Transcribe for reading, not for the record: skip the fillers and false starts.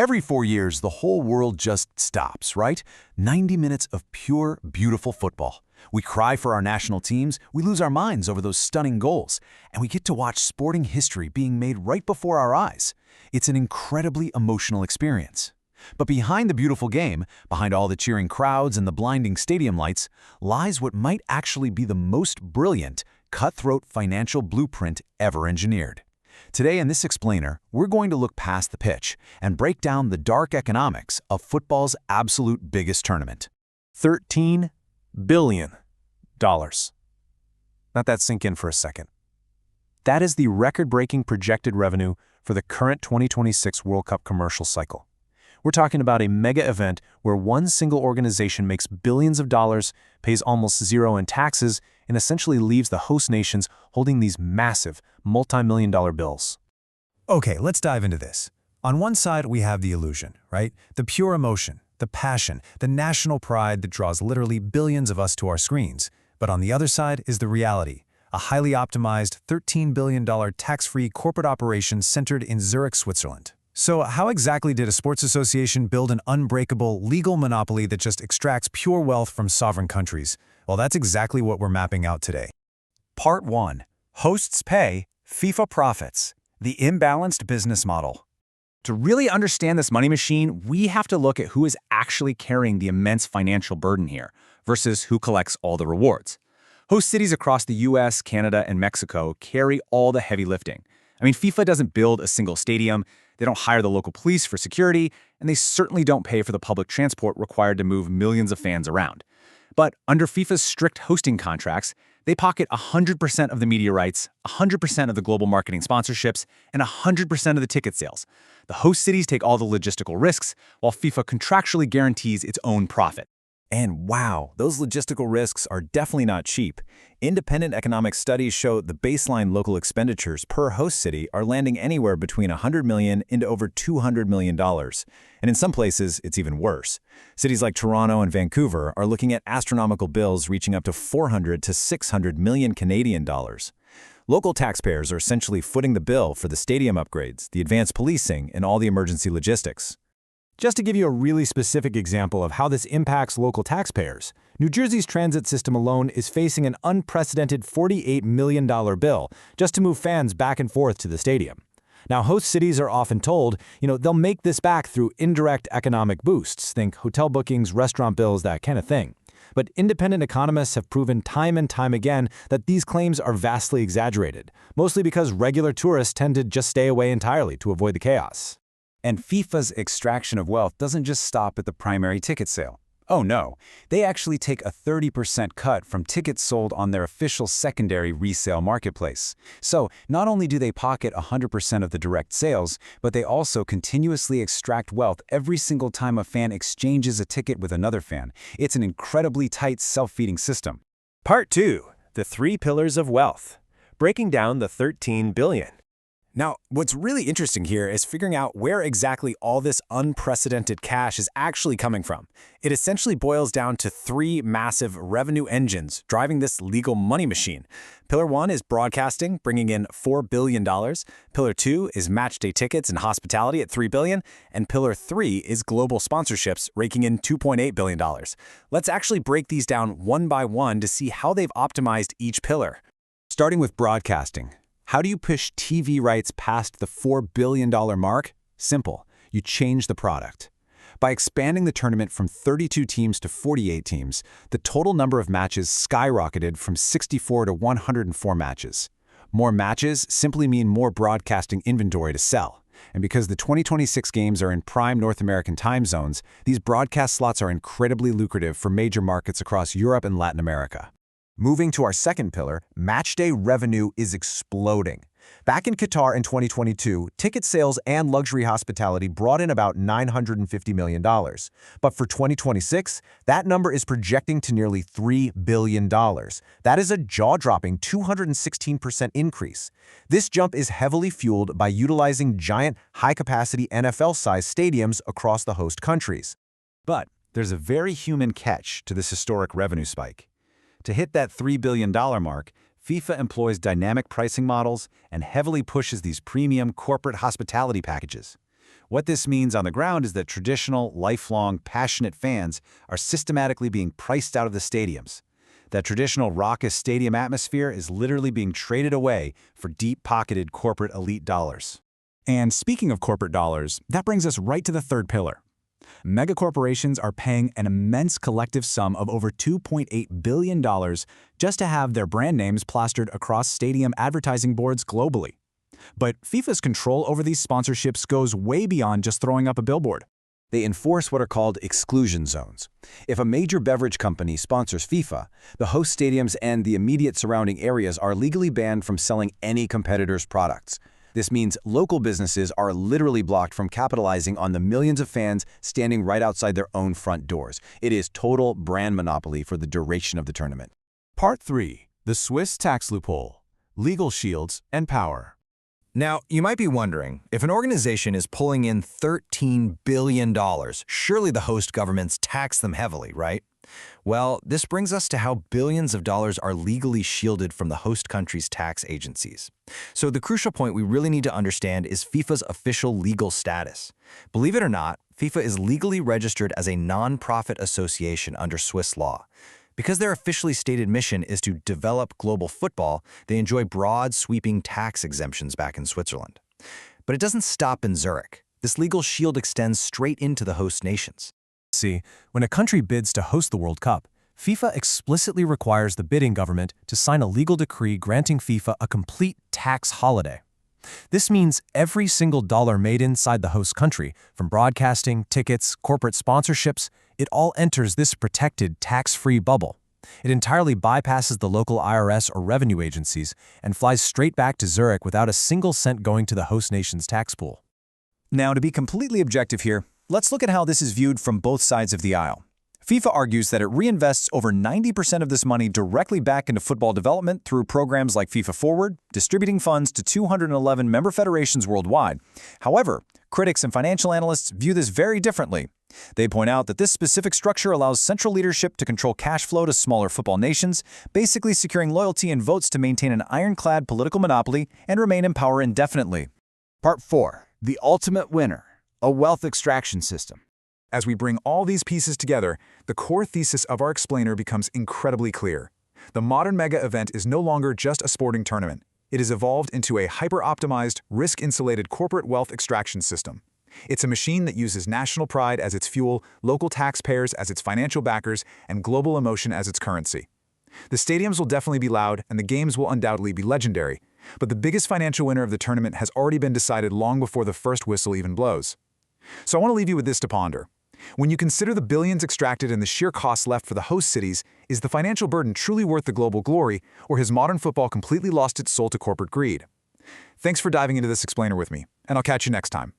Every 4 years, the whole world just stops, right? 90 minutes of pure, beautiful football. We cry for our national teams, we lose our minds over those stunning goals, and we get to watch sporting history being made right before our eyes. It's an incredibly emotional experience. But behind the beautiful game, behind all the cheering crowds and the blinding stadium lights, lies what might actually be the most brilliant, cutthroat financial blueprint ever engineered. Today in this explainer, we're going to look past the pitch and break down the dark economics of football's absolute biggest tournament. $13 billion. Let that sink in for a second. That is the record-breaking projected revenue for the current 2026 World Cup commercial cycle. We're talking about a mega event where one single organization makes billions of dollars, pays almost zero in taxes, and essentially leaves the host nations holding these massive, multi-million-dollar bills. Okay, let's dive into this. On one side, we have the illusion, right? The pure emotion, the passion, the national pride that draws literally billions of us to our screens. But on the other side is the reality, a highly optimized $13 billion tax-free corporate operation centered in Zurich, Switzerland. So how exactly did a sports association build an unbreakable, legal monopoly that just extracts pure wealth from sovereign countries? Well, that's exactly what we're mapping out today. Part 1. Hosts pay, FIFA profits. The imbalanced business model. To really understand this money machine, we have to look at who is actually carrying the immense financial burden here versus who collects all the rewards. Host cities across the US, Canada, and Mexico carry all the heavy lifting. I mean, FIFA doesn't build a single stadium, they don't hire the local police for security, and they certainly don't pay for the public transport required to move millions of fans around. But under FIFA's strict hosting contracts, they pocket 100% of the media rights, 100% of the global marketing sponsorships, and 100% of the ticket sales. The host cities take all the logistical risks, while FIFA contractually guarantees its own profit. And wow, those logistical risks are definitely not cheap. Independent economic studies show the baseline local expenditures per host city are landing anywhere between $100 million into over $200 million. And in some places, it's even worse. Cities like Toronto and Vancouver are looking at astronomical bills reaching up to 400 to 600 million Canadian dollars. Local taxpayers are essentially footing the bill for the stadium upgrades, the advanced policing, and all the emergency logistics. Just to give you a really specific example of how this impacts local taxpayers, New Jersey's transit system alone is facing an unprecedented $48 million bill just to move fans back and forth to the stadium. Now, host cities are often told, they'll make this back through indirect economic boosts, think hotel bookings, restaurant bills, that kind of thing. But independent economists have proven time and time again that these claims are vastly exaggerated, mostly because regular tourists tend to just stay away entirely to avoid the chaos. And FIFA's extraction of wealth doesn't just stop at the primary ticket sale. Oh no, they actually take a 30% cut from tickets sold on their official secondary resale marketplace. So not only do they pocket 100% of the direct sales, but they also continuously extract wealth every single time a fan exchanges a ticket with another fan. It's an incredibly tight, self-feeding system. Part 2. The 3 pillars of wealth. Breaking down the $13 billion. Now, what's really interesting here is figuring out where exactly all this unprecedented cash is actually coming from. It essentially boils down to 3 massive revenue engines driving this legal money machine. Pillar 1 is broadcasting, bringing in $4 billion. Pillar 2 is matchday tickets and hospitality at $3 billion. And Pillar 3 is global sponsorships, raking in $2.8 billion. Let's actually break these down one by one to see how they've optimized each pillar. Starting with broadcasting. How do you push TV rights past the $4 billion mark? Simple. You change the product. By expanding the tournament from 32 teams to 48 teams, the total number of matches skyrocketed from 64 to 104 matches. More matches simply mean more broadcasting inventory to sell. And because the 2026 games are in prime North American time zones, these broadcast slots are incredibly lucrative for major markets across Europe and Latin America. Moving to our second pillar, matchday revenue is exploding. Back in Qatar in 2022, ticket sales and luxury hospitality brought in about $950 million. But for 2026, that number is projecting to nearly $3 billion. That is a jaw-dropping 216% increase. This jump is heavily fueled by utilizing giant, high-capacity NFL-sized stadiums across the host countries. But there's a very human catch to this historic revenue spike. To hit that $3 billion mark, FIFA employs dynamic pricing models and heavily pushes these premium corporate hospitality packages. What this means on the ground is that traditional, lifelong, passionate fans are systematically being priced out of the stadiums. That traditional raucous stadium atmosphere is literally being traded away for deep-pocketed corporate elite dollars. And speaking of corporate dollars, that brings us right to the third pillar. Megacorporations are paying an immense collective sum of over $2.8 billion just to have their brand names plastered across stadium advertising boards globally. But FIFA's control over these sponsorships goes way beyond just throwing up a billboard. They enforce what are called exclusion zones. If a major beverage company sponsors FIFA, the host stadiums and the immediate surrounding areas are legally banned from selling any competitor's products. This means local businesses are literally blocked from capitalizing on the millions of fans standing right outside their own front doors. It is total brand monopoly for the duration of the tournament. Part 3. The Swiss Tax Loophole. Legal Shields and Power. Now, you might be wondering, if an organization is pulling in $13 billion, surely the host governments tax them heavily, right? Well, this brings us to how billions of dollars are legally shielded from the host country's tax agencies. So the crucial point we really need to understand is FIFA's official legal status. Believe it or not, FIFA is legally registered as a non-profit association under Swiss law. Because their officially stated mission is to develop global football, they enjoy broad, sweeping tax exemptions back in Switzerland. But it doesn't stop in Zurich. This legal shield extends straight into the host nations. See, when a country bids to host the World Cup, FIFA explicitly requires the bidding government to sign a legal decree granting FIFA a complete tax holiday. This means every single dollar made inside the host country, from broadcasting, tickets, corporate sponsorships, it all enters this protected tax-free bubble. It entirely bypasses the local IRS or revenue agencies and flies straight back to Zurich without a single cent going to the host nation's tax pool. Now, to be completely objective here, let's look at how this is viewed from both sides of the aisle. FIFA argues that it reinvests over 90% of this money directly back into football development through programs like FIFA Forward, distributing funds to 211 member federations worldwide. However, critics and financial analysts view this very differently. They point out that this specific structure allows central leadership to control cash flow to smaller football nations, basically securing loyalty and votes to maintain an ironclad political monopoly and remain in power indefinitely. Part 4. The ultimate winner, a wealth extraction system. As we bring all these pieces together, the core thesis of our explainer becomes incredibly clear. The modern mega event is no longer just a sporting tournament. It has evolved into a hyper-optimized, risk-insulated corporate wealth extraction system. It's a machine that uses national pride as its fuel, local taxpayers as its financial backers, and global emotion as its currency. The stadiums will definitely be loud, and the games will undoubtedly be legendary. But the biggest financial winner of the tournament has already been decided long before the first whistle even blows. So I want to leave you with this to ponder. When you consider the billions extracted and the sheer costs left for the host cities, is the financial burden truly worth the global glory, or has modern football completely lost its soul to corporate greed? Thanks for diving into this explainer with me, and I'll catch you next time.